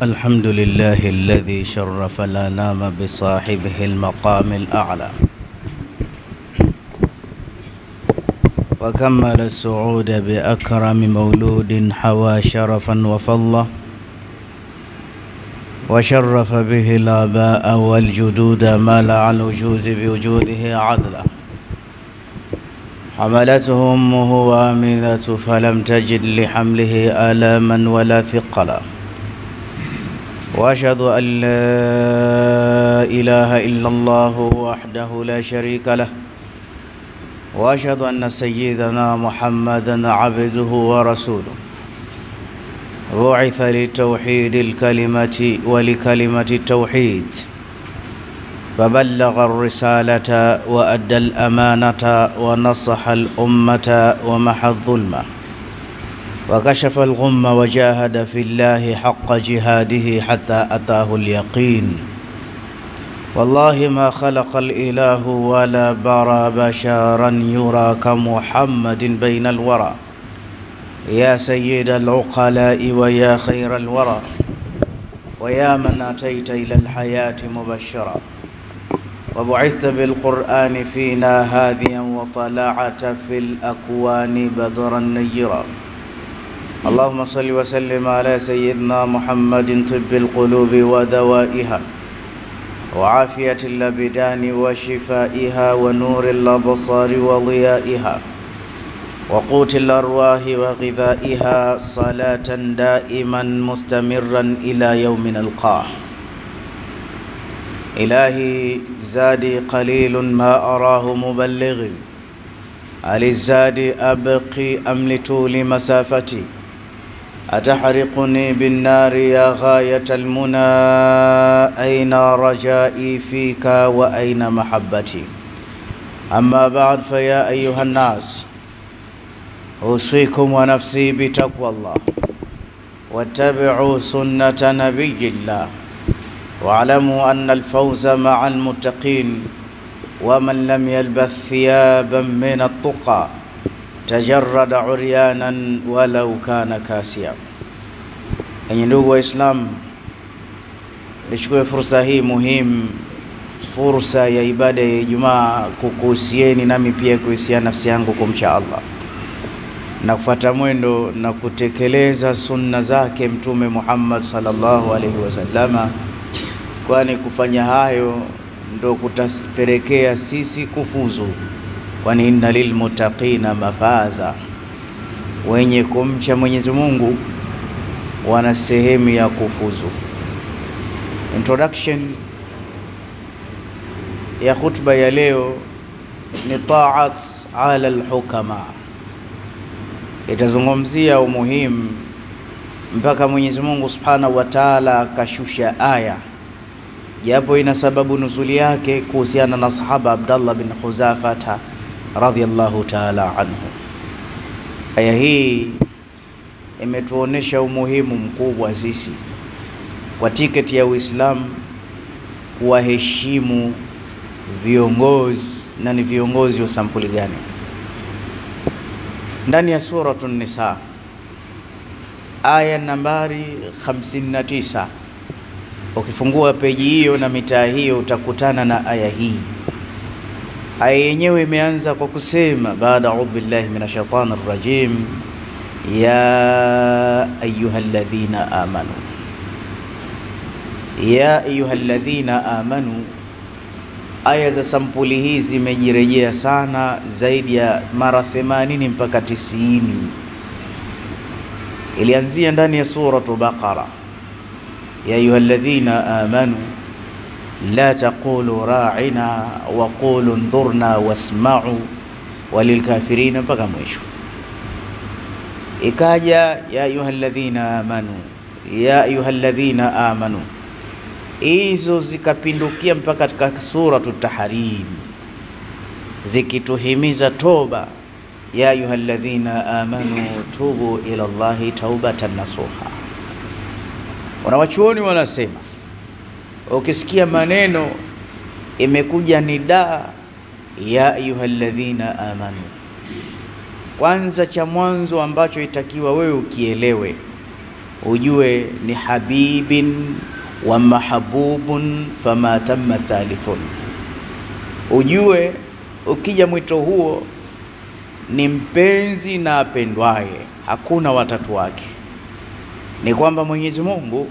الحمد لله الذي شرف الأنام بصاحبه المقام الأعلى، وكمل السعود بأكرم مولود حوى شرفا وفضلا، وشرف به الآباء والجدود ما لع الوجود بوجوده عدلا. حملته أمه وامذة فلم تجد لحمله آلاما ولا ثقلا، وأشهد أن لا إله إلا الله وحده لا شريك له، وأشهد أن سيدنا محمدا عبده ورسوله، بعث لتوحيد الكلمة ولكلمة التوحيد، فبلغ الرسالة وأدى الأمانة ونصح الأمة ومحى الظلمة، وكشف الغم وجاهد في الله حق جهاده حتى أتاه اليقين. والله ما خلق الإله ولا برى بشرا يرى كمحمد بين الورى، يا سيد العقلاء ويا خير الورى، ويا من أتيت إلى الحياة مبشرا، وبعثت بالقرآن فينا هاديا وطلعت في الأكوان بدرا نيرا. اللهم صل وسلم على سيدنا محمد طب القلوب ودوائها، وعافية الأبدان وشفائها، ونور الأبصار وضيائها، وقوت الأرواح وغذائها، صلاة دائما مستمرا إلى يوم نلقاه. إلهي زادي قليل ما أراه مبلغ، هل الزاد أبقي أم لطول مسافتي؟ أتحرقني بالنار يا غاية المنى، أين رجائي فيك وأين محبتي؟ أما بعد، فيا أيها الناس، أوصيكم ونفسي بتقوى الله، واتبعوا سنة نبي الله، واعلموا أن الفوز مع المتقين، ومن لم يلبث ثيابا من التقى تجرد عريانا ولو كان كاسيا. Enyi ndugu Waislamu, nichukue fursa hii muhimu, fursa ya ibada ya Ijumaa, kukuhusieni nami pia kuhusia nafsi yangu kumcha Allah na kufuata mwendo na kutekeleza sunna zake Mtume Muhammad sallallahu alaihi wasallama, kwani kufanya hayo ndo kutapelekea sisi kufuzu, kwani inna lilmuttaqina mafaza, wenye kumcha Mwenyezi Mungu wana sehemu ya kufuzu. Introduction ya khutba ya leo ni ta'at ala al-hukama. Itazungumzia umuhimu mpaka Mwenyezi Mungu Subhanahu wa Ta'ala akashusha aya, japo ina sababu nuzuli yake kuhusiana na sahaba Abdullah bin Huzafata radhiyallahu ta'ala anhu. Aya hii imetuonesha umuhimu mkubwa sisi kwa tiketi ya Uislamu kuwaheshimu viongozi, na ni viongozi wa sampuli gani. Ndani ya Suratun Nisa aya nambari 59, ukifungua peji hiyo na mitaa hiyo utakutana na aya hii. Aya yenyewe imeanza kwa kusema, baada a'udhu billahi minash shaitanir rajim, ya ayyuhalladhina amanu. Ya ayyuhalladhina amanu, aya za sampuli hizi zimejirejea sana zaidi ya mara 80 mpaka 90. Ilianzia ndani ya suratul Baqara, ya ayyuhalladhina amanu la taqulu ra'ina wa qulu ndhurna wasma'u walilkafirina, mpaka mwisho. Ikaja ya ayyuhalladhina amanu, ya ayyuhalladhina amanu, hizo zikapindukia mpaka katika suratul Tahrim zikituhimiza toba, ya ayyuhalladhina amanu tubu ila Allahi taubatan nasuha. Wanawachuoni wanasema ukisikia maneno imekuja nida ya ayyuhalladhina amanu, kwanza cha mwanzo ambacho itakiwa wewe ukielewe ujue ni habibin wa mahabubun fama tamma thalithun. Ujue ukija mwito huo ni mpenzi na apendwaye, hakuna watatu wake. Ni kwamba Mwenyezi Mungu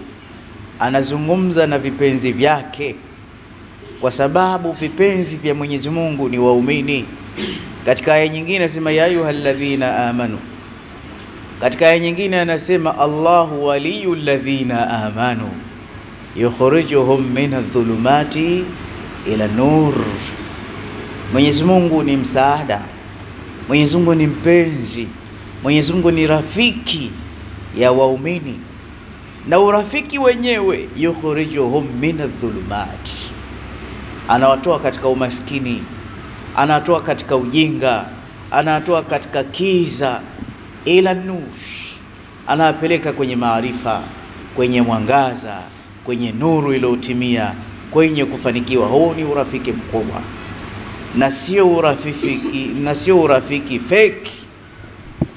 anazungumza na vipenzi vyake, kwa sababu vipenzi vya Mwenyezi Mungu ni waumini. Katika aya nyingine anasema ya ayyuhalladhina amanu. Katika aya nyingine anasema Allahu waliyul ladhina amanu yukhrijuhum minadh-dhulumati ila nur. Mwenyezi Mungu ni msaada, Mwenyezi Mungu ni mpenzi, Mwenyezi Mungu ni rafiki ya waumini. Na urafiki wenyewe yukhrijuhum minadh-dhulumati, anawatoa katika umaskini, anatoa katika ujinga, anatoa katika kiza ila nur, anapeleka kwenye maarifa, kwenye mwangaza, kwenye nuru iliyotimia, kwenye kufanikiwa. Huu ni urafiki mkubwa, na sio urafiki fake,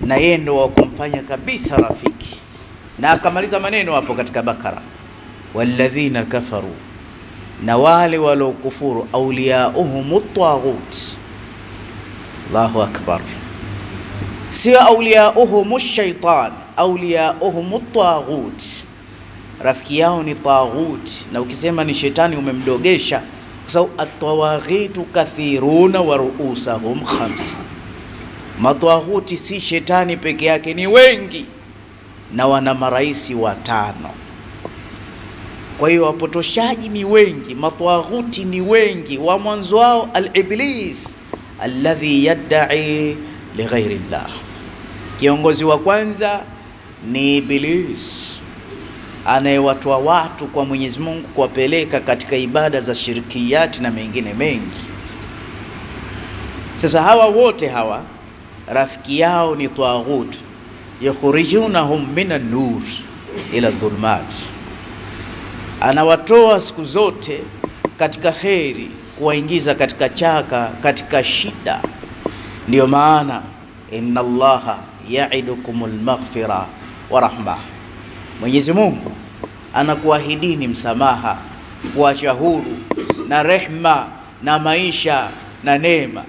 na yeye ndo wa kumfanya kabisa rafiki. Na akamaliza maneno hapo katika Bakara, walladhina kafaru, na wale walokufuru, awliyauhumut taghut. Allahu akbar. Sio awliyauhumush shaitan, awliyauhumut taghut. Rafiki yao ni taghut, na ukisema ni shetani umemdogesha, kwa sababu at-tawaghitu kathiruna wa ru'usahum khamsa. Matawaghuti si shetani peke yake, ni wengi na wana maraisi 5. Kwa hiyo wapotoshaji ni wengi, matawaghuti ni wengi. Wa mwanzo wao al-iblis alladhi yad'i li ghairi Allah. Kiongozi wa kwanza ni Iblis, anayewatoa watu kwa Mwenyezi Mungu kuwapeleka katika ibada za shirkiyati na mengine mengi. Sasa hawa wote hawa rafiki yao ni taghut, yukhrijunahum minan nur ila dhulumat. Anawatoa siku zote katika kheri kuwaingiza katika chaka, katika shida. Ndio maana inna Allaha ya'idukumul maghfira wa rahma. Mwenyezi Mungu anakuahidini msamaha, kuacha huru na rehma na maisha na neema.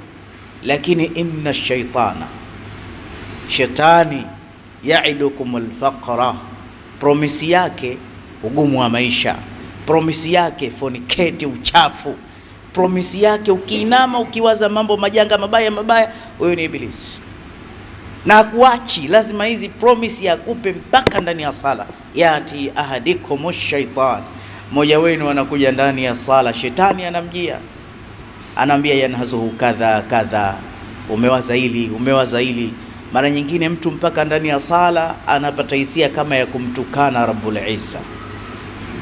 Lakini inna shaitana, shetani, ya'idukumul faqra, promisi yake ugumu wa maisha, promisi yake fornicate, uchafu, promisi yake ukiinama ukiwaza mambo majanga mabaya. Huyo ni Iblis, na hakuachi, lazima hizi promise yakupe mpaka ndani ya sala. Yati ahadikumus shaitan, mmoja wenu anakuja ndani ya sala, shetani anamjia, anamwambia yanhazuhu kadha kadha, umewaza hili. Mara nyingine mtu mpaka ndani ya sala anapata hisia kama ya kumtukana Rabbul Izza,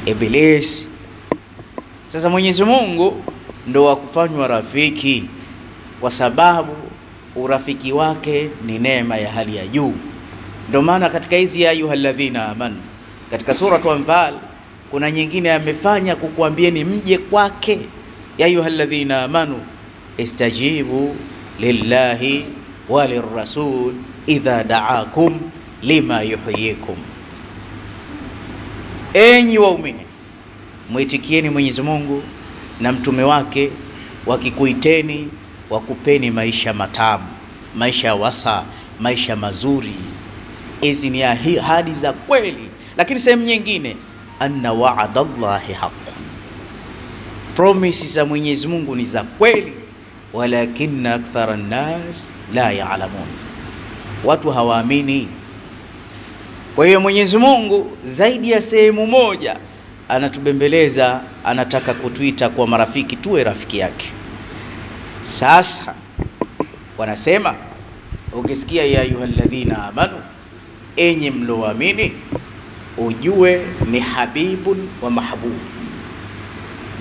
Iblis. Sasa Mwenyezi Mungu ndo wa kufanywa rafiki, kwa sababu urafiki wake ni neema ya hali ya juu. Ndio maana katika hizi ya ayyuhalladhina amanu, katika sura Anfal kuna nyingine amefanya kukuambieni mje kwake. Ya ayyuhalladhina amanu istajibu lillahi walirrasul idha da'akum lima yuhyikum. Enyi waumini, muitikieni Mwenyezi Mungu na mtume wake wakikuiteni, wakupeni maisha matamu, maisha wasa, maisha mazuri. Hizi ni ahadi za kweli. Lakini sehemu nyingine, anna wa'adallahi haqqun, promise za Mwenyezi Mungu ni za kweli, walakinna akthara an-nas la ya'lamun, watu hawaamini. Kwa hiyo Mwenyezi Mungu zaidi ya sehemu moja anatubembeleza, anataka kutuita kwa marafiki, tuwe rafiki yake. Sasa wanasema ukisikia ya ayyuhalladhina amanu, enyi mloamini, ujue ni habibun wa mahbub,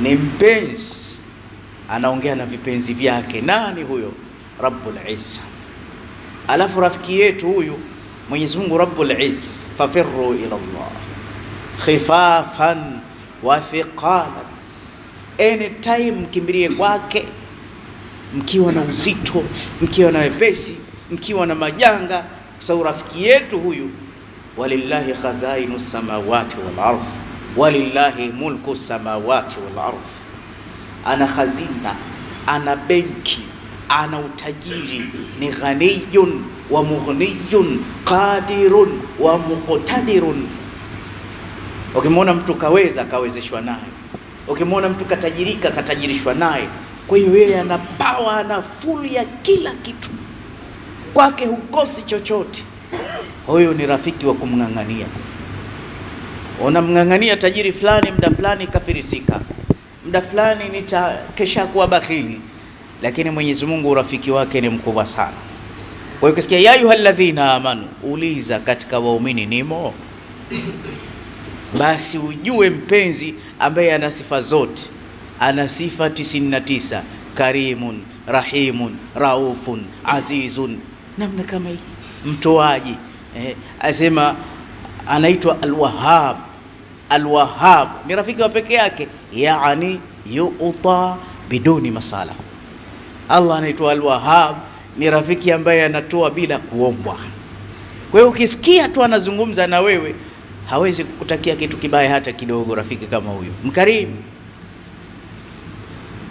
ni mpenzi, anaongea na vipenzi vyake. Nani huyo? Rabbul Izza. Alafu rafiki yetu huyu Mwenyezi Mungu Rabbul Izza, fafirru ila Allah khifafan wa thiqalan, anytime mkimbilie kwake mkiwa na uzito, mkiwa na wepesi, mkiwa na majanga. Kwa sababu rafiki yetu huyu walillahi khazainu samawati wal ardh walillahi mulku samawati wal ardh. Ana khazina, ana benki, ana utajiri, ni ghaniyun wa mughniyun, qadirun wa muqtadirun. Ukimwona mtu kaweza, kawezeshwa naye. Ukimwona mtu katajirika, katajirishwa naye. Kwa hiyo yeye ana power, ana full ya kila kitu, kwake hukosi chochote. Huyo ni rafiki wa kumng'ang'ania. Unamng'ang'ania tajiri fulani, muda fulani kafirisika, muda fulani kesha kuwa bakhili, lakini Mwenyezi Mungu rafiki wake ni mkubwa sana. Kwa hiyo ukisikia ya ayyuhalladhina amanu, uliza katika waumini nimo, basi ujue mpenzi ambaye ana sifa zote, ana sifa 99: karimun, rahimun, raufun, azizun, namna kama hii, mtoaji. Asema anaitwa Al-Wahhab. Al-Wahhab ni rafiki wa peke yake, yani yu'ta biduni masala. Allah anaitwa Al-Wahhab, ni rafiki ambaye anatoa bila kuombwa. Kwa hiyo ukisikia tu anazungumza na wewe, hawezi kukutakia kitu kibaya hata kidogo. Rafiki kama huyo mkarimu.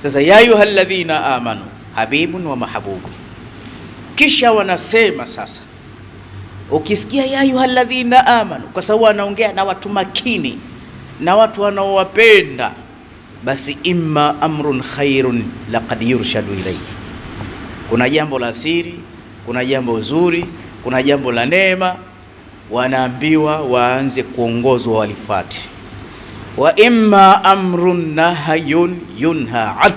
Sasa ya ayyuhalladhina amanu, habibun wa mahbubu. Kisha wanasema sasa, ukisikia ya ayyuhalladhina amanu, kwa sababu anaongea na watu makini na watu wanaowapenda, basi imma amrun khairun laqad yurshadu ilayhi. Kuna jambo la siri, kuna jambo zuri, kuna jambo la neema, wanaambiwa waanze kuongozwa walifati. Wa imma amrun nahayun yunha ad,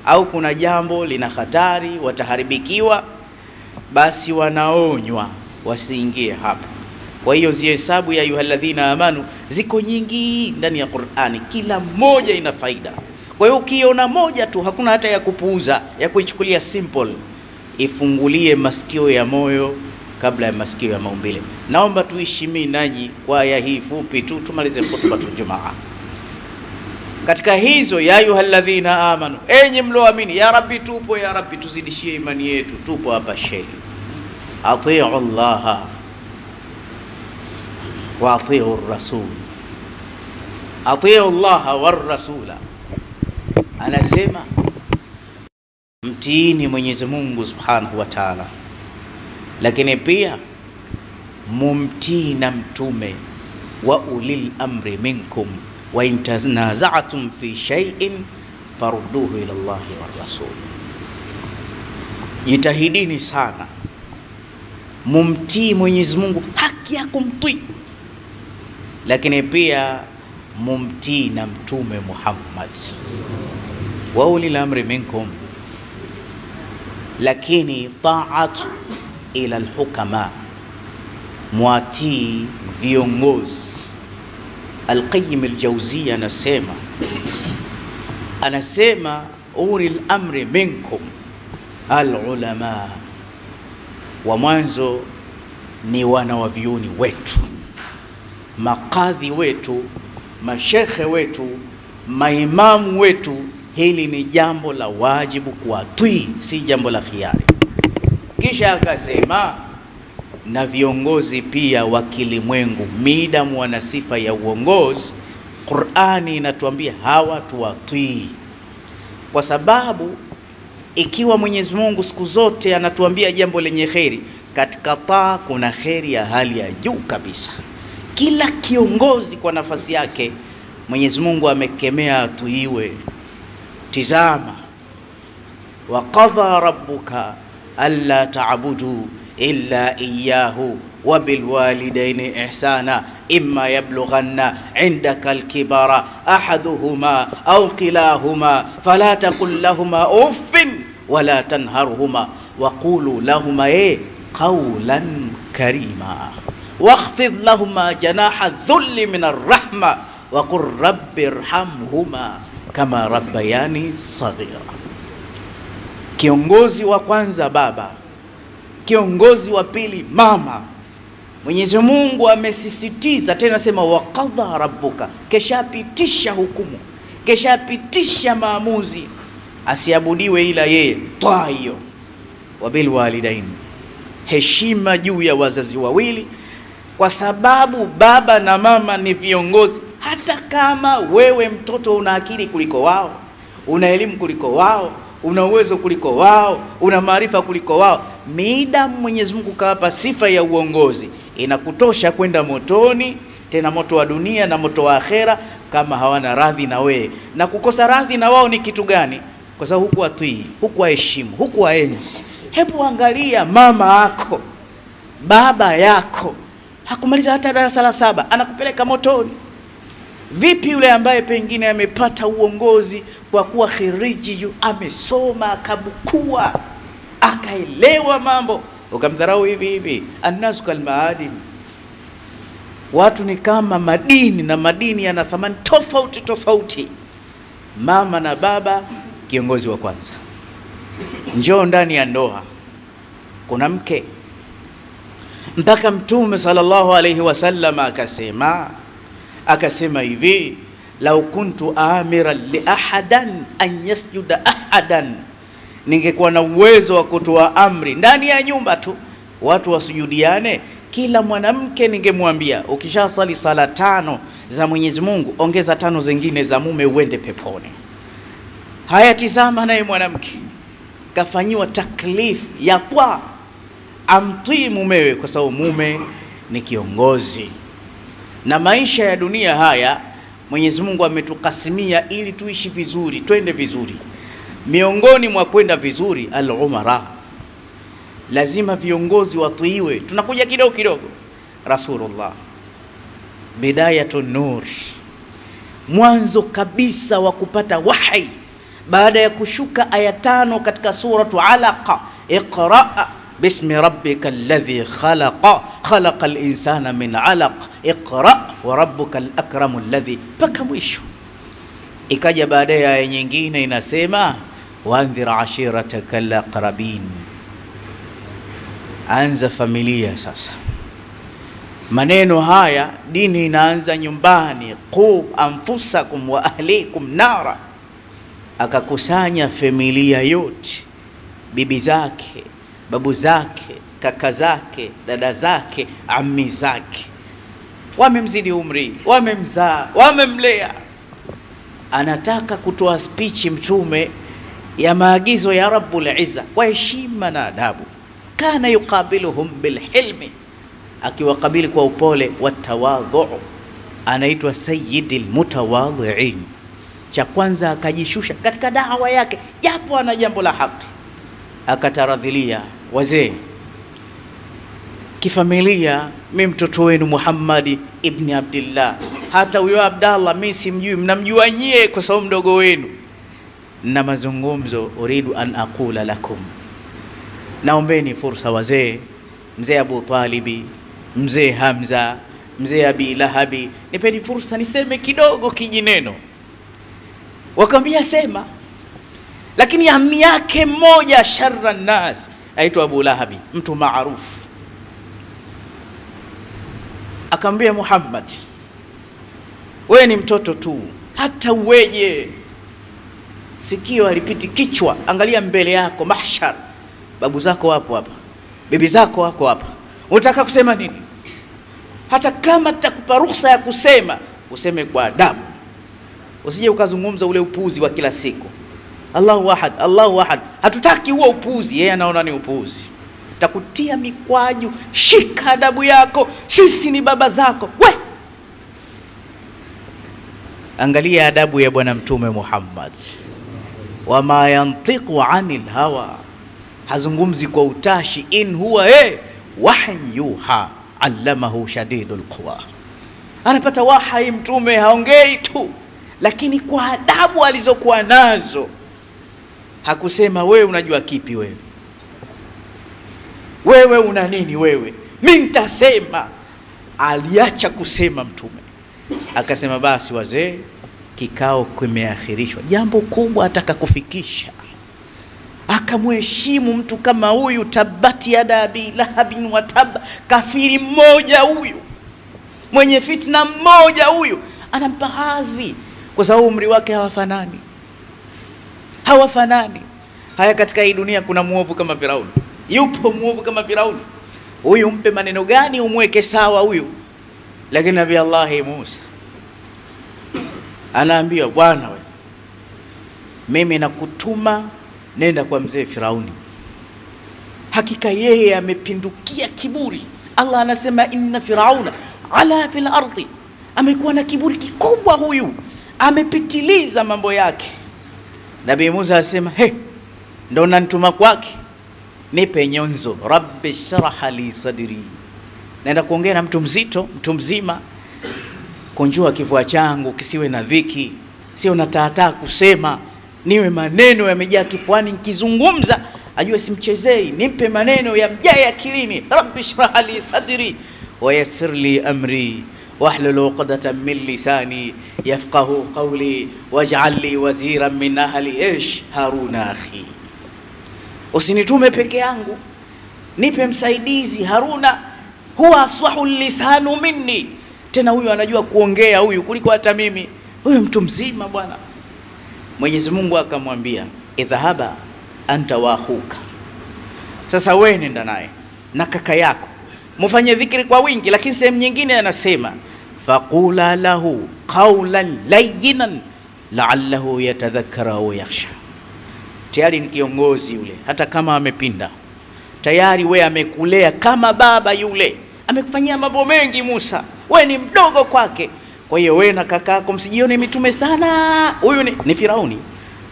au kuna jambo lina hatari, wataharibikiwa, basi wanaonywa wasiingie hapa. Kwa hiyo zihesabu ya ayyuhalladhina amanu ziko nyingi ndani ya Qur'ani, kila moja ina faida. Kwa hiyo ukiona moja tu, hakuna hata ya kupuuza, ya kuichukulia simple. Ifungulie masikio ya moyo kabla ya masikio ya maumbile. Naomba tuishimi nanyi kwa aya hii fupi tu, tumalize khutbatul Jumaa. Katika hizo ya ayyuhalladhina amanu, enyi mloamini, ya Rabbi tupo, ya Rabbi tuzidishie imani yetu, tupo hapa shehe. Atii'u Allah wa atii'u ar-rasul. Atii'u Allah war rasula. Anasema mtiini Mwenyezi Mungu Subhanahu wa Ta'ala, lakini pia mumtii na mtume. Wa ulil amri minkum wa in tanaza'tum fi shay'in farudduhu ila Allah war rasul. Jitahidini sana mumtii Mwenyezi Mungu, haki ya kumtii, lakini pia mumtii na mtume Muhammad. Wa ulil amri minkum, lakini ta'at ila al-hukama, muatii viongozi. Al-Qayyim al-Jawziyya anasema ulil amri minkum al-ulama, wa mwanzo ni wanawavyuoni wetu, makadhi wetu, mashekhe wetu, maimamu wetu. Hili ni jambo la wajibu kuwatii, si jambo la khiari. Kisha akasema na viongozi pia wa kilimwengu, midamu wana sifa ya uongozi, Qur'ani inatuambia hawa tuwatii, kwa sababu ikiwa Mwenyezi Mungu siku zote anatuambia jambo lenye kheri, katika taa kuna kheri ya hali ya juu kabisa. Kila kiongozi kwa nafasi yake Mwenyezi Mungu amekemea atuiwe. Tizama, wa qadha rabbuka alla ta'budu illa iyyahu wa bil walidayni ihsana imma yablughanna indaka al-kibara ahaduhuma aw kilahuma fala taqul lahumā uffin wa la tanharhuma wa qulu lahumā qawlan karima wakhfid lahumā janaha adh-dhulli min ar-rahma wa qur rabbi irhamhuma kama rabbayani saghira. Kiongozi wa kwanza baba, kiongozi wa pili mama. Mwenyezi Mungu amesisitiza tena, sema waqadha rabbuka, keshapitisha hukumu, keshapitisha maamuzi, asiabudiwe ila yeye. Toa hiyo. Wabil walidain, heshima juu ya wazazi wawili. kwa sababu baba na mama ni viongozi. Hata kama wewe mtoto una akili kuliko wao, una elimu kuliko wao, una uwezo kuliko wao, una maarifa kuliko wao, midamu Mwenyezi Mungu kawapa sifa ya uongozi, inakutosha kwenda motoni, tena moto wa dunia na moto wa akhera, kama hawana radhi na wewe. Na kukosa radhi na wao ni kitu gani? Kwa sababu huku watii, huku waheshimu, huku waenzi. Hebu angalia mama yako, baba yako hakumaliza hata darasa la 7 anakupeleka motoni. Vipi yule ambaye pengine amepata uongozi kwa kuwa khiriji, amesoma, akabukua, akaelewa mambo, ukamdharau hivi hivi? Annasu kalmaadin, watu ni kama madini, na madini yana thamani tofauti tofauti. Mama na baba kiongozi wa kwanza. Njoo ndani ya ndoa, kuna mke, mpaka Mtume sallallahu alayhi wasallam akasema hivi, lau kuntu amiran li ahadan an yasjuda ahadan, ningekuwa na uwezo wa kutoa amri ndani ya nyumba tu watu wasujudiane, kila mwanamke ningemwambia, ukishasali sala 5 za Mwenyezi Mungu, ongeza 5 zingine za mume uende peponi. Haya, tizama naye mwanamke kafanyiwa taklif ya kwa amtii mumewe, kwa sababu mume ni kiongozi. Na maisha ya dunia haya Mwenyezi Mungu ametukasimia ili tuishi vizuri, twende vizuri. Miongoni mwa kwenda vizuri, al-umara, lazima viongozi watuiwe. Tunakuja kidogo kidogo. Rasulullah, bidayatun nur, mwanzo kabisa wa kupata wahi baada ya kushuka aya 5 katika suratu Alaqa, iqra bismi rabbikal ladhi khalaqa khalaqal insana min alaq iqra wa rabbukal akramul ladhi, paka mwisho. Ikaja baadaye aya nyingine inasema waandhir ashiratakal aqrabin, anza familia. Sasa maneno haya, dini inaanza nyumbani. Qu anfusakum wa ahlikum nara, akakusanya familia yote, bibi zake, babu zake, kaka zake, dada zake, ammi zake, wamemzidi umri, wamemzaa, wamemlea. Anataka kutoa speech Mtume ya maagizo ya Rabbul Izza kwa heshima na adabu. Kana yuqabiluhum bilhilmi, akiwakabili kwa upole, watawadhu, anaitwa sayyidil mutawadhi'in. Cha kwanza akajishusha katika dawa yake, japo ana jambo la haki, akataradhilia, wazee kifamilia, mimi mtoto wenu Muhammad ibn Abdullah, hata huyo Abdallah mimi simjui, mnamjua nyie kwa sababu mdogo wenu, na mazungumzo, uridu an aqula lakum, naombeni fursa wazee, mzee Abu Talibi, mzee Hamza, mzee Abi Lahabi, nipeni fursa niseme kidogo kijineno. Wakamwambia sema. Lakini ammi yake mmoja, sharra nas, aitwa Abu Lahabi, mtu maarufu, akamwambia Muhammad, wewe ni mtoto tu, hata uweje sikio alipiti kichwa, angalia mbele yako mahshar, babu zako wapo hapa, bibi zako wako hapa, unataka kusema nini? Hata kama tutakupa ruhusa ya kusema, useme kwa adabu, usije ukazungumza ule upuuzi wa kila siku, Allahu ahad, Allahu ahad. Hatutaki huo upuuzi, yeye anaona ni upuuzi. Takutia mikwaju, shika adabu yako, sisi ni baba zako. We, angalia adabu ya bwana Mtume Muhammad, wama yantiqu anil hawa, hazungumzi kwa utashi, in huwa wahyin yuha allamahu shadidul quwa. Anapata wahyi Mtume, haongei tu, lakini kwa adabu alizokuwa nazo. Hakusema wewe unajua kipi, wewe una nini, wewe mimi nitasema. Aliacha kusema Mtume, akasema basi wazee, kikao kimeakhirishwa, jambo kubwa ataka kufikisha. Akamheshimu mtu kama huyu, tabati yada Abi Lahabin wa tab, kafiri mmoja huyu, mwenye fitna mmoja huyu, anampa hadhi kwa sababu umri wake hawafanani. Haya, katika hii dunia kuna muovu kama Firauni? Yupo muovu kama Firauni? huyu mpe maneno gani umweke sawa huyu. Lakini Nabii Allah Musa anaambiwa, bwana wewe, mimi nakutuma nenda kwa mzee Firauni, hakika yeye amepindukia kiburi. Allah anasema inna Firauna ala fil ardi, amekuwa na kiburi kikubwa huyu, amepitiliza mambo yake. Nabii Musa asema, ndo nanituma kwake, nipe nyonzo. Rabbi shrah li sadri, naenda kuongea na mtu mzito, mtu mzima. Kunjua kifua changu kisiwe na dhiki, sio nataataa kusema, niwe maneno yamejaa kifuani, nikizungumza ajue simchezei. Nipe maneno yamjae akilini. Rabbi shrah li sadri wa yassir li amri wahlul 'uqdatan min lisani yafqahu qawli waj'al li waziran min ahli Haruna akhi. Usinitume peke yangu, nipe msaidizi. Haruna huwa afsahu lisanu minni, tena huyu anajua kuongea huyu kuliko hata mimi. Huyu mtu mzima bwana. Mwenyezi Mungu akamwambia, idhahaba anta wa akhuka, sasa wewe nenda naye na kaka yako, mfanye dhikri kwa wingi. Lakini sehemu nyingine anasema, faqula lahu qawlan layyinan la'allahu yatadhakkara au yakhsha. Tayari ni kiongozi yule, hata kama amepinda, tayari we amekulea kama baba yule, amekufanyia mambo mengi Musa, we ni mdogo kwake. Kwa hiyo we na kakako msijione mitume sana, huyu ni Firauni.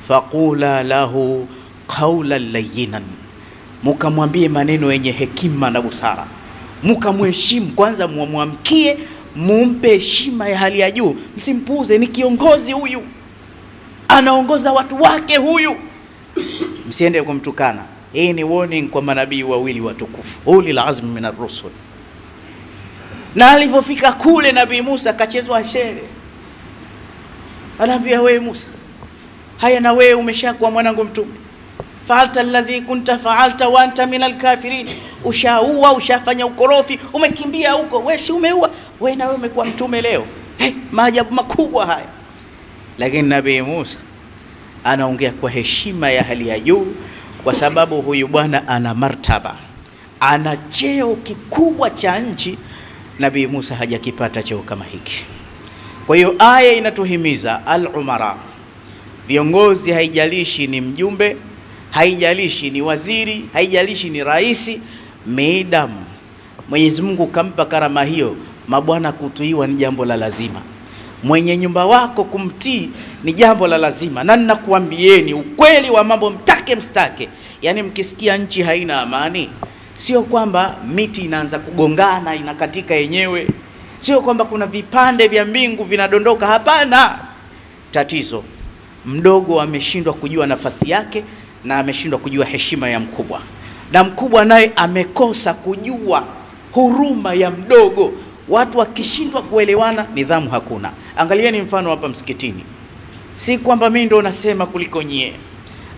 Faqula lahu qawlan layyinan, mukamwambie maneno yenye hekima na busara, mukamheshimu kwanza, muamkie, mumpe heshima ya hali ya juu, msimpuuze. Ni kiongozi huyu, anaongoza watu wake huyu, msiende kumtukana. Hii ni warning kwa manabii wawili watukufu, ulil azmi minar rusul. Na alipofika kule Nabii Musa kachezwa shere, anaambia, wewe Musa, haya na wewe umeshakuwa mwanangu mtume, fa'alta alladhi kunta fa'alta wa anta minal kafirin, ushaua, ushafanya ukorofi, umekimbia huko, wewe si umeua, wewe na wewe umekuwa mtume leo. Maajabu makubwa haya. Lakini Nabii Musa anaongea kwa heshima ya hali ya juu, kwa sababu huyu bwana ana martaba, ana cheo kikubwa cha nchi. Nabii Musa hajakipata cheo kama hiki. Kwa hiyo aya inatuhimiza al-umara, viongozi, haijalishi ni mjumbe, haijalishi ni waziri, haijalishi ni raisi, maadamu Mwenyezi Mungu kampa karama hiyo, mabwana kutuiwa ni jambo la lazima. Mwenye nyumba wako kumtii ni jambo la lazima. Na ninakuambieni ukweli wa mambo, mtake mstake, yani mkisikia nchi haina amani, sio kwamba miti inaanza kugongana inakatika yenyewe, sio kwamba kuna vipande vya mbingu vinadondoka, hapana. Tatizo mdogo ameshindwa kujua nafasi yake, na ameshindwa kujua heshima ya mkubwa, na mkubwa naye amekosa kujua huruma ya mdogo. Watu wakishindwa kuelewana, nidhamu hakuna. Angalieni mfano hapa msikitini, si kwamba mimi ndo nasema kuliko nyie,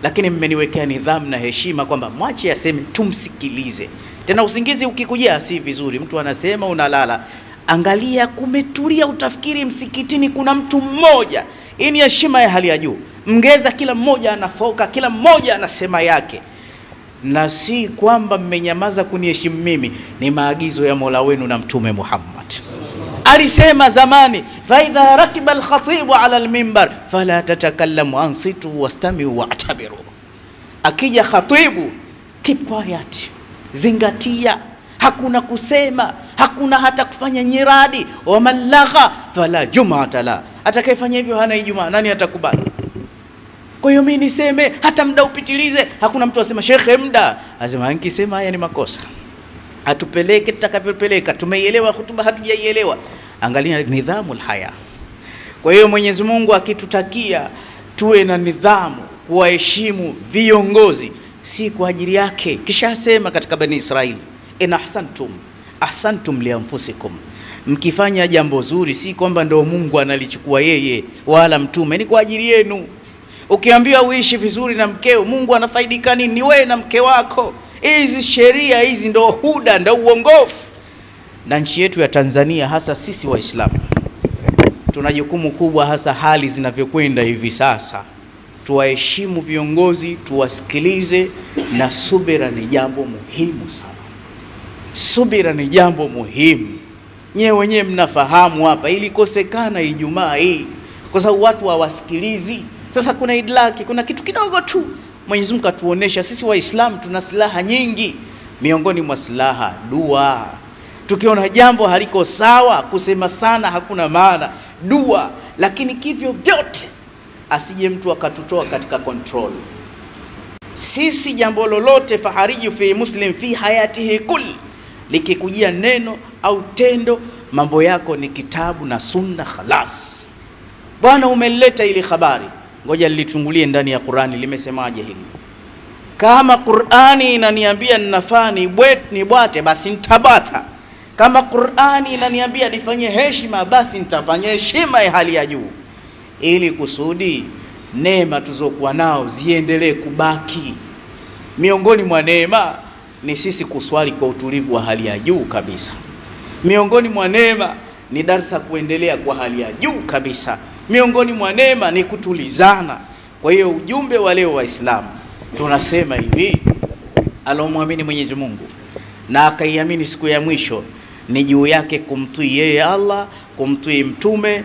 lakini mmeniwekea nidhamu na heshima kwamba mwache aseme, tumsikilize. Tena usingizi ukikujia si vizuri, mtu anasema unalala, angalia kumetulia, utafikiri msikitini kuna mtu mmoja. Hii ni heshima ya hali ya juu. Mngeza kila mmoja anafoka, kila mmoja anasema yake, na si kwamba mmenyamaza kuniheshimu mimi. Ni maagizo ya Mola wenu na Mtume Muhammad. Alisema zamani, fa idha rakiba al-khatibu ala al-minbar fala tatakallamu, ansitu wastami'u wa'tabiru. Akija khatibu, keep quiet, zingatia, hakuna kusema, hakuna hata kufanya nyiradi. Wa malagha fala jum'ata la, atakayefanya hivyo hana Ijumaa. Nani atakubali? Kwa hiyo mimi niseme hata muda upitilize, hakuna mtu asema shekhe muda, asema nikisema haya ni makosa, atupeleke tutakavyopeleka. Tumeielewa hutuba, hatujaielewa. Angalia nidhamu haya. Kwa hiyo Mwenyezi Mungu akitutakia tuwe na nidhamu, kuwaheshimu viongozi, si kwa ajili yake. Kisha asema katika Bani Israili, in ahsantum li anfusikum, mkifanya jambo zuri, si kwamba ndio Mungu analichukua yeye wala mtume, ni kwa ajili yenu. Ukiambiwa uishi vizuri na mkeo, Mungu anafaidika nini? Ni wewe na mke wako. Hizi sheria hizi ndo huda, ndo uongofu. Na nchi yetu ya Tanzania, hasa sisi Waislamu, tuna jukumu kubwa, hasa hali zinavyokwenda hivi sasa. Tuwaheshimu viongozi, tuwasikilize, na subira ni jambo muhimu sana. Subira ni jambo muhimu. Nyewe wenyewe mnafahamu hapa ilikosekana Ijumaa hii kwa sababu watu hawasikilizi. Sasa kuna idlaki, kuna kitu kidogo tu. Mwenyezi Mungu atuonesha sisi Waislamu tuna silaha nyingi. Miongoni mwa silaha dua. Tukiona jambo haliko sawa, kusema sana hakuna maana, dua. Lakini kivyo vyote asije mtu akatutoa katika control. Sisi jambo lolote fahariju fi muslim fi hayatihi kull, likikujia neno au tendo, mambo yako ni kitabu na sunna khalas. Bwana umeleta ili habari, ngoja nilitungulie ndani ya Qur'ani limesemaje hili. Kama Qur'ani inaniambia ninafani ni bwate, basi nitabata. Kama Qur'ani inaniambia nifanye heshima, basi nitafanya heshima ya hali ya juu, ili kusudi neema tuzokuwa nao ziendelee kubaki. Miongoni mwa neema ni sisi kuswali kwa utulivu wa hali ya juu kabisa. Miongoni mwa neema ni darasa kuendelea kwa hali ya juu kabisa. Miongoni mwa neema ni kutulizana. Kwa hiyo ujumbe wa leo Waislamu tunasema hivi, alomwamini Mwenyezi Mungu na akaiamini siku ya mwisho, ni juu yake kumtii yeye Allah, kumtii mtume,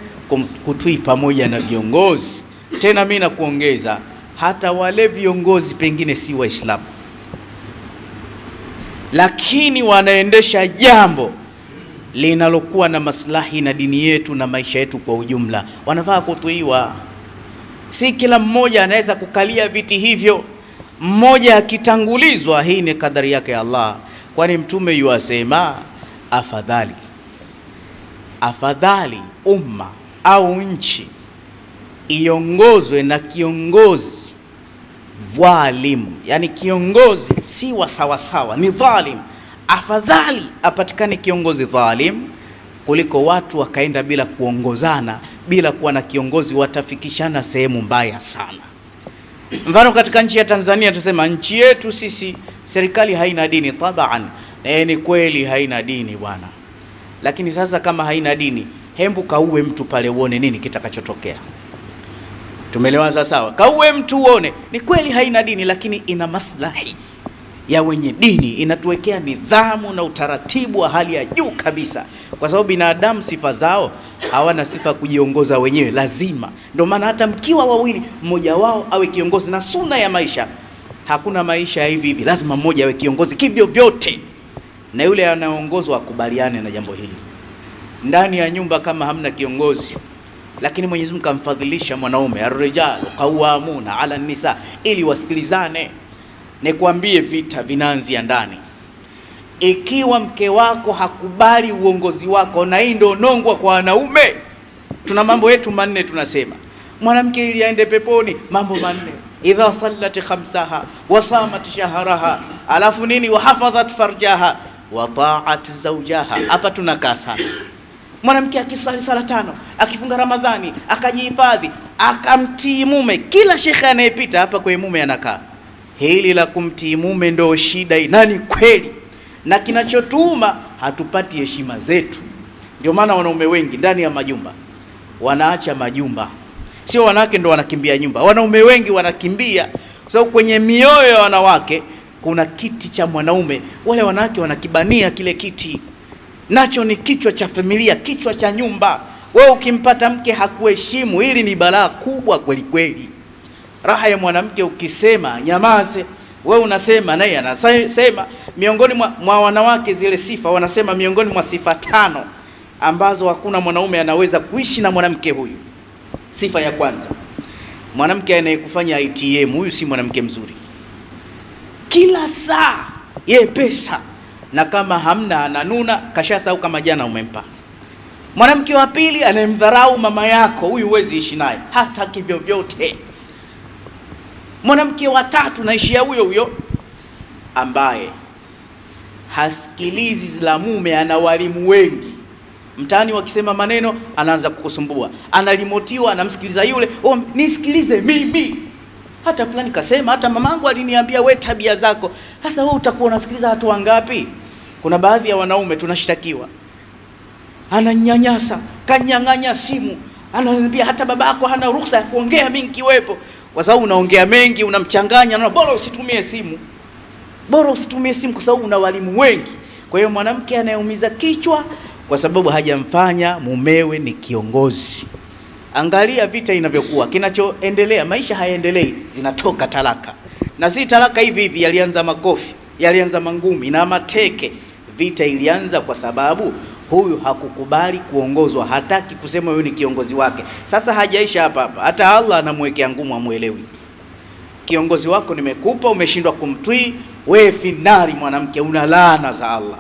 kutii pamoja na viongozi. Tena mimi na kuongeza, hata wale viongozi pengine si Waislamu, lakini wanaendesha jambo linalokuwa na maslahi na dini yetu na maisha yetu kwa ujumla, wanafaa kutuiwa. Si kila mmoja anaweza kukalia viti hivyo. Mmoja akitangulizwa, hii ni kadari yake Allah. Kwani mtume yuasema afadhali umma au nchi iongozwe na kiongozi dhalimu, yani kiongozi si wa sawa sawa, ni dhalim. Afadhali apatikane kiongozi dhalim kuliko watu wakaenda bila kuongozana, bila kuwa na kiongozi, watafikishana sehemu mbaya sana. Mfano katika nchi ya Tanzania tusema nchi yetu sisi serikali haina dini tabaan, ni kweli haina dini bwana. Lakini sasa kama haina dini, hembu kauwe mtu pale uone nini kitakachotokea. Tumeelewana sawa? Kauwe mtu uone, ni kweli haina dini lakini ina maslahi ya wenye dini, inatuwekea nidhamu na utaratibu wa hali ya juu kabisa. Kwa sababu binadamu sifa zao hawana sifa kujiongoza wenyewe, lazima. Ndio maana hata mkiwa wawili, mmoja wao awe kiongozi, na sunna ya maisha, hakuna maisha hivi hivi, lazima mmoja awe kiongozi kivyo vyote, na yule anayeongozwa akubaliane na jambo hili. Ndani ya nyumba kama hamna kiongozi, lakini Mwenyezi Mungu kamfadhilisha mwanaume, ar-rijal qawwamuna 'ala an-nisa, ili wasikilizane. Nikwambie vita vinaanzia ndani. Ikiwa mke wako hakubali uongozi wako, na hii ndio nongwa kwa wanaume. Tuna mambo yetu manne tunasema. Mwanamke ili aende peponi, mambo manne. Idha sallat khamsaha wa samat shahraha, alafu nini, wa hafadhat farjaha wa ta'at zawjaha. Hapa tunakaa sana. Mwanamke akisali sala 5, akifunga Ramadhani, akajihifadhi, akamtii mume. Kila shekhe anayepita hapa kwa mume anakaa. Hili la kumtii mume ndio shida hii, nani kweli. Na kinachotuma hatupati heshima zetu. Ndio maana wanaume wengi ndani ya majumba wanaacha majumba. Sio wanawake ndio wanakimbia nyumba. Wanaume wengi wanakimbia kwa sababu kwenye mioyo ya wanawake kuna kiti cha mwanaume. Wale wanawake wanakibania kile kiti. Nacho ni kichwa cha familia, kichwa cha nyumba. Wewe ukimpata mke hakuheshimu, hili ni balaa kubwa kweli kweli. Raha ya mwanamke ukisema nyamaze, wewe unasema naye anasema. Miongoni mwa wanawake zile sifa, wanasema miongoni mwa sifa 5 ambazo hakuna mwanaume anaweza kuishi na mwanamke huyu. Sifa ya kwanza, mwanamke anayekufanya ATM, huyu si mwanamke mzuri. Kila saa ye pesa, na kama hamna ananuna, kashasahau kama jana umempa. Mwanamke wa pili, anayemdharau mama yako, huyu huwezi ishi naye hata kivyo vyote. Mwanamke wa tatu, naishia huyo ambaye hasikilizi zila mume. Ana walimu wengi mtaani, wakisema maneno anaanza kukusumbua, analimotiwa, anamsikiliza yule, nisikilize mimi, hata fulani kasema, hata mamangu aliniambia we tabia zako. Sasa wewe utakuwa unasikiliza watu wangapi? Kuna baadhi ya wanaume tunashtakiwa, ananyanyasa, kanyang'anya simu, ananiambia hata babako hana ruhusa ya kuongea mimi nikiwepo. Kwa sababu unaongea mengi, unamchanganya, na bora usitumie simu. Bora usitumie simu kwa sababu una walimu wengi. Kwa hiyo mwanamke anayeumiza kichwa kwa sababu hajamfanya mumewe ni kiongozi. Angalia vita inavyokuwa, kinachoendelea, maisha hayaendelei, zinatoka talaka. Na si talaka hivi hivi, yalianza makofi, yalianza mangumi na mateke. Vita ilianza kwa sababu huyu hakukubali kuongozwa, hataki kusema huyu ni kiongozi wake. Sasa hajaisha hapa, hata Allah anamwekea ngumu, amuelewi. Kiongozi wako nimekupa, umeshindwa kumtii, wewe finari mwanamke, una laana za Allah.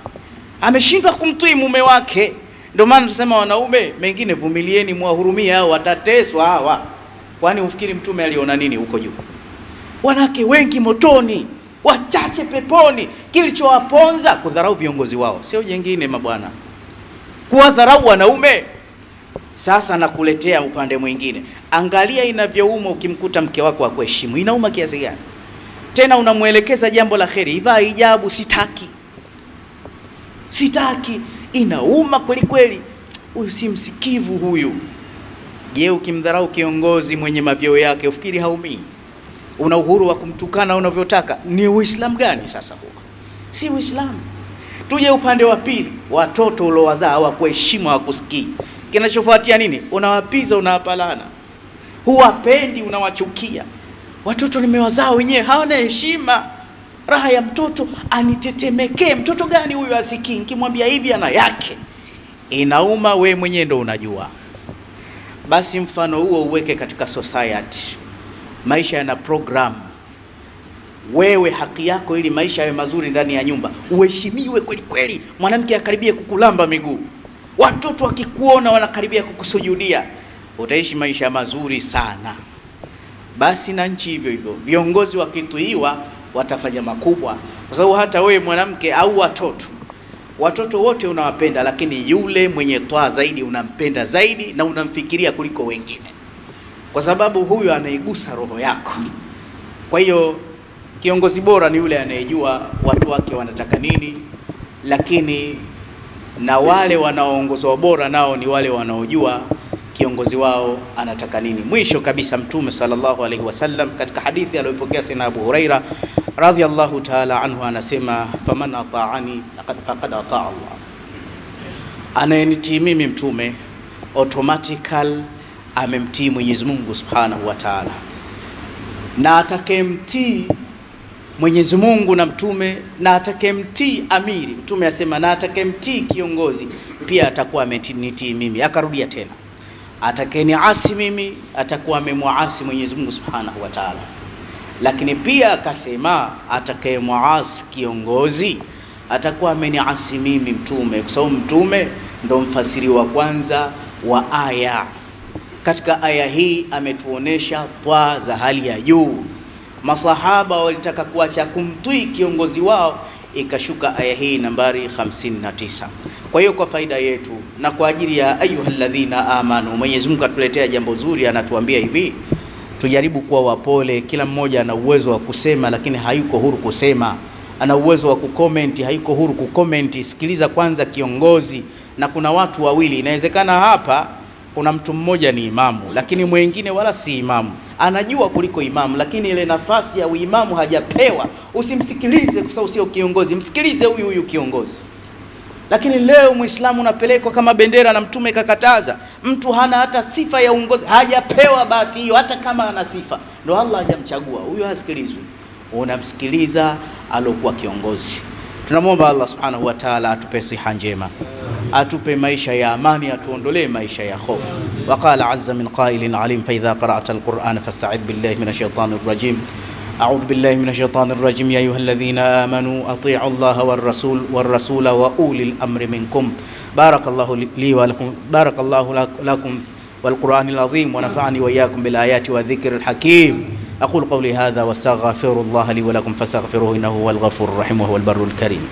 Ameshindwa kumtii mume wake. Ndio maana tunasema wanaume mengine vumilieni, muwahurumie hao, watateswa hawa. Kwani ufikiri mtume aliona nini huko juu? Wanawake wengi motoni, wachache peponi. Kilichowaponza kudharau viongozi wao, sio jingine mabwana, kuwadharau wanaume. Sasa nakuletea upande mwingine. Angalia inavyouma ukimkuta mke wako akuheshimu. Inauma kiasi gani? Tena unamuelekeza jambo la kheri, ivaa hijabu, sitaki. Inauma kweli kweli. Huyu si msikivu huyu. Je, ukimdharau kiongozi mwenye mavyeo yake ufikiri haumii? Una uhuru wa kumtukana unavyotaka. Ni Uislamu gani sasa huo? Si Uislamu. Tuje upande wa pili, watoto uliowazaa hawakuheshimu, hawakusikii. Kinachofuatia nini? Unawapiza, unawapalana. Huwapendi, unawachukia. Watoto nimewazaa wenyewe, hawana heshima. Raha ya mtoto anitetemekee. Mtoto gani huyu asikii? Nikimwambia hivi ana yake. Inauma, we mwenyewe ndo unajua. Basi mfano huo uweke katika society. Maisha yana program. Wewe haki yako ili maisha yawe mazuri ndani ya nyumba, uheshimiwe kweli kweli. Mwanamke akaribia kukulamba miguu, watoto wakikuona wanakaribia kukusujudia, utaishi maisha mazuri sana. Basi na nchi hivyo hivyo, viongozi wakituiwa watafanya makubwa. Kwa sababu hata wewe mwanamke au watoto wote unawapenda, lakini yule mwenye toa zaidi unampenda zaidi na unamfikiria kuliko wengine, kwa sababu huyo anaigusa roho yako. Kwa hiyo kiongozi bora ni yule anayejua watu wake wanataka nini, lakini na wale wanaoongozwa bora nao ni wale wanaojua kiongozi wao anataka nini. Mwisho kabisa, Mtume sallallahu alaihi wasallam katika hadithi aliyopokea Sayyidina Abu Huraira radhiyallahu ta'ala anhu anasema, faman ata'ani faqad ata'a Allah. Anayenitii mimi Mtume automatically amemtii Mwenyezi Mungu Subhanahu wa Ta'ala, na atakayemtii Mwenyezi Mungu na Mtume na atakayemtii amiri, Mtume asema na atakayemtii kiongozi pia atakuwa amenitii mimi. Akarudia tena, atakayeniasi mimi atakuwa amemwasi Mwenyezi Mungu Subhanahu wa Ta'ala. Lakini pia akasema atakayemuasi kiongozi atakuwa ameniasi mimi Mtume, kwa sababu Mtume ndo mfasiri wa kwanza wa aya. Katika aya hii ametuonesha toa za hali ya juu. Masahaba walitaka kuacha kumtii kiongozi wao, ikashuka aya hii nambari 59. Kwa hiyo kwa faida yetu na kwa ajili ya ayyuhalladhina amanu, Mwenyezi Mungu atuletea jambo zuri, anatuambia hivi, tujaribu kuwa wapole. Kila mmoja ana uwezo wa kusema, lakini hayuko huru kusema. Ana uwezo wa kucomment, hayuko huru kucomment. Sikiliza kwanza kiongozi. Na kuna watu wawili, inawezekana hapa kuna mtu mmoja ni imamu, lakini mwingine wala si imamu, anajua kuliko imamu, lakini ile nafasi ya uimamu hajapewa. Usimsikilize kwa sababu sio kiongozi, msikilize huyu kiongozi. Lakini leo Muislamu unapelekwa kama bendera, na Mtume kakataza. Mtu hana hata sifa ya uongozi, hajapewa bahati hiyo, hata kama ana sifa, ndio Allah hajamchagua, huyo hasikilizwi. Unamsikiliza alokuwa kiongozi. Tunamwomba Allah Subhanahu wa Ta'ala atupe siha njema, atupe maisha ya amani, atuondolee maisha ya hofu. Waqala azza min qailin alim, fa idha qara'ta alquran fasta'id billahi minash shaitanir rajim. A'udhu billahi minash shaitanir rajim. Ya ayyuhalladhina amanu atii'u Allaha war rasula wa ulil amri minkum. Barakallahu li wa lakum, barakallahu lakum wal qur'anil azim, wa nafa'ani wa iyyakum bil ayati wa dhikril hakim. أقول قولي هذا واستغفر الله لي ولكم فاستغفروه إنه هو الغفور الرحيم وهو البر الكريم.